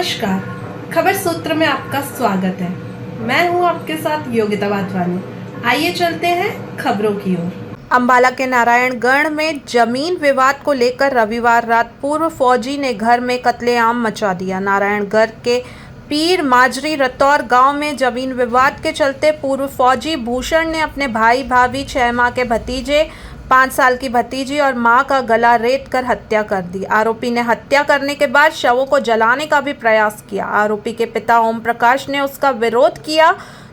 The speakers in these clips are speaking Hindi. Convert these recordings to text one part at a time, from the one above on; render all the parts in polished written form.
नमस्कार, खबर सूत्र में आपका स्वागत है। मैं हूं आपके साथ योगिता वाधवानी। आइए चलते हैं खबरों की ओर। अंबाला के नारायणगढ़ में जमीन विवाद को लेकर रविवार रात पूर्व फौजी ने घर में कत्लेआम मचा दिया। नारायणगढ़ के पीर माजरी रतौर गांव में जमीन विवाद के चलते पूर्व फौजी भूषण ने अपने भाई भाभी 6 माह के भतीजे 5 साल की भतीजी और मां का गला रेत कर हत्या कर दी। आरोपी ने हत्या करने के बाद शवों को जलाने का भी प्रयास किया। आरोपी के पिता ओम प्रकाश ने उसका विरोध किया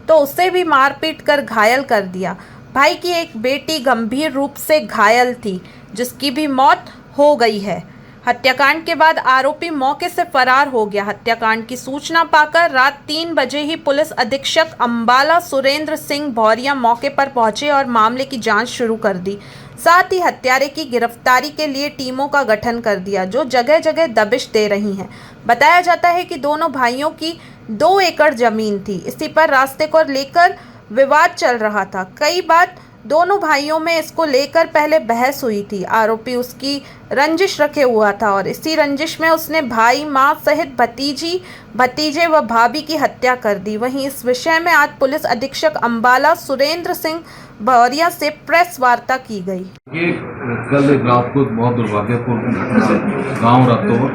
तो उसे भी मारपीट कर घायल कर दिया। भाई की एक बेटी गंभीर रूप से घायल थी, जिसकी भी मौत हो गई है। हत्याकांड के बाद आरोपी मौके से फरार हो गया। हत्याकांड की सूचना पाकर रात 3 बजे ही पुलिस अधीक्षक अंबाला सुरेंद्र सिंह भौरिया मौके पर पहुंचे और मामले की जांच शुरू कर दी। साथ ही हत्यारे की गिरफ्तारी के लिए टीमों का गठन कर दिया, जो जगह जगह दबिश दे रही हैं। बताया जाता है कि दोनों भाइयों की 2 एकड़ जमीन थी। इसी पर रास्ते को लेकर विवाद चल रहा था। कई बार दोनों भाइयों में इसको लेकर पहले बहस हुई थी। आरोपी उसकी रंजिश रखे हुआ था और इसी रंजिश में उसने भाई, मां सहित भतीजे व भाभी की हत्या कर दी। वहीं इस विषय में आज पुलिस अधीक्षक अंबाला सुरेंद्र सिंह भौरिया से प्रेस वार्ता की गई। ये कल रात को बहुत दुर्भाग्यपूर्ण घटना है। गांव रतौर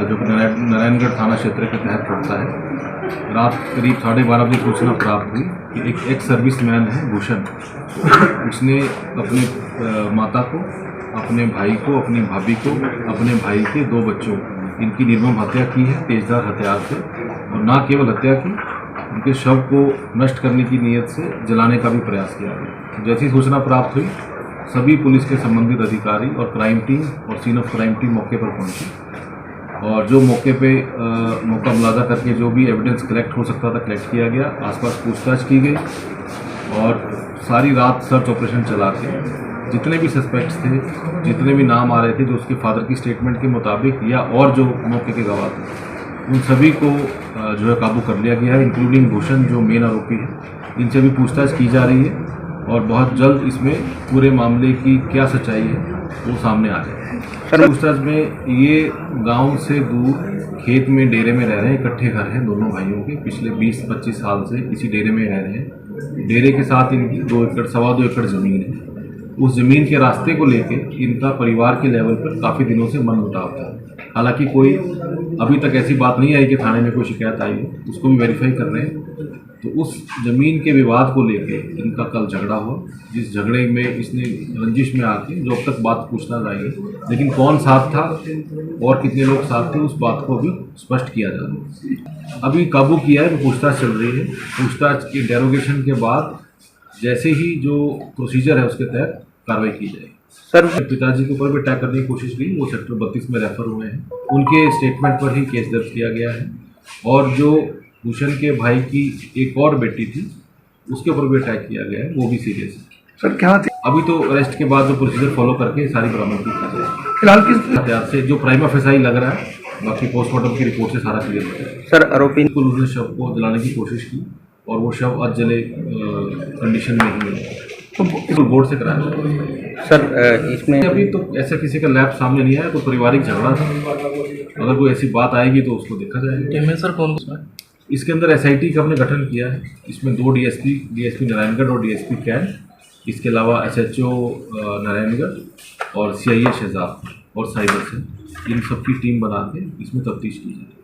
जो नारायणगढ़ थाना क्षेत्र के तहत पड़ता है, रात करीब 12:30 बजे सूचना प्राप्त हुई कि एक एक्स सर्विसमैन है भूषण, उसने अपनी माता को, अपने भाई को, अपनी भाभी को, अपने भाई के 2 बच्चों, इनकी निर्मम हत्या की है तेजधार हथियार से। और न केवल हत्या की, उनके शव को नष्ट करने की नीयत से जलाने का भी प्रयास किया गया। जैसी सूचना प्राप्त हुई, सभी पुलिस के संबंधित अधिकारी और क्राइम टीम और सीन ऑफ क्राइम टीम मौके पर पहुंची और जो मौके पे मौका मुलाजा करके जो भी एविडेंस कलेक्ट हो सकता था कलेक्ट किया गया। आसपास पूछताछ की गई और सारी रात सर्च ऑपरेशन चला के जितने भी सस्पेक्ट्स थे, जितने भी नाम आ रहे थे जो उसके फादर की स्टेटमेंट के मुताबिक या और जो मौके के गवाह थे, उन सभी को जो है काबू कर लिया गया है, इंक्लूडिंग भूषण जो मेन आरोपी है। इनसे भी पूछताछ की जा रही है और बहुत जल्द इसमें पूरे मामले की क्या सच्चाई है वो सामने आ जाएगी। पूछताछ में ये गांव से दूर खेत में डेरे में रह रहे हैं, इकट्ठे घर हैं दोनों भाइयों के, पिछले 20-25 साल से इसी डेरे में रह रहे हैं। डेरे के साथ इनकी 2 एकड़, 2.25 एकड़ ज़मीन है। उस ज़मीन के रास्ते को लेके इनका परिवार के लेवल पर काफ़ी दिनों से मनमुटाव था। हालांकि कोई अभी तक ऐसी बात नहीं आई कि थाने में कोई शिकायत आई हो, उसको भी वेरीफाई कर रहे हैं। तो उस ज़मीन के विवाद को लेके इनका कल झगड़ा हुआ, जिस झगड़े में इसने रंजिश में आके जो अब तक बात पूछना चाहिए, लेकिन कौन साथ था और कितने लोग साथ थे उस बात को भी स्पष्ट किया जा रहा है। अभी काबू किया है, पूछताछ चल रही है। पूछताछ की डेरोगेशन के बाद जैसे ही जो प्रोसीजर है उसके तहत कार्रवाई की जाएगी। सर, पिताजी के ऊपर भी अटैक करने की कोशिश की, वो सेक्टर 32 में रेफर हुए हैं। उनके स्टेटमेंट पर ही केस दर्ज किया गया है। और जो भूषण के भाई की एक और बेटी थी, उसके ऊपर भी अटैक किया गया है, वो भी सीरियस है। सर क्या थी? अभी तो अरेस्ट के बाद जो प्रोसीजर फॉलो करके सारी बरामदगी की जाएगी। फिलहाल किस हथियार से जो प्राइमा फेसाई लग रहा है, बाकी पोस्टमार्टम की रिपोर्ट से सारा क्लियर हो जाएगा। सर आरोपी उसने शव को जलाने की कोशिश की और वो शव अधजले कंडीशन में ही मिला, तो बोर्ड से कराया जाएगा। सर इसमें अभी तो ऐसा किसी का लैब सामने नहीं आया, तो पारिवारिक झगड़ा था। अगर कोई ऐसी बात आएगी तो उसको देखा जाएगा। सर कौन इसके अंदर SIT का हमने गठन किया है। इसमें 2 DSP नारायणगढ़ और DSP कैंट, इसके अलावा SHO नारायणगढ़ और CIA शहजाद और साइबर से, इन सब की टीम बना के इसमें तफ्तीश की जाए।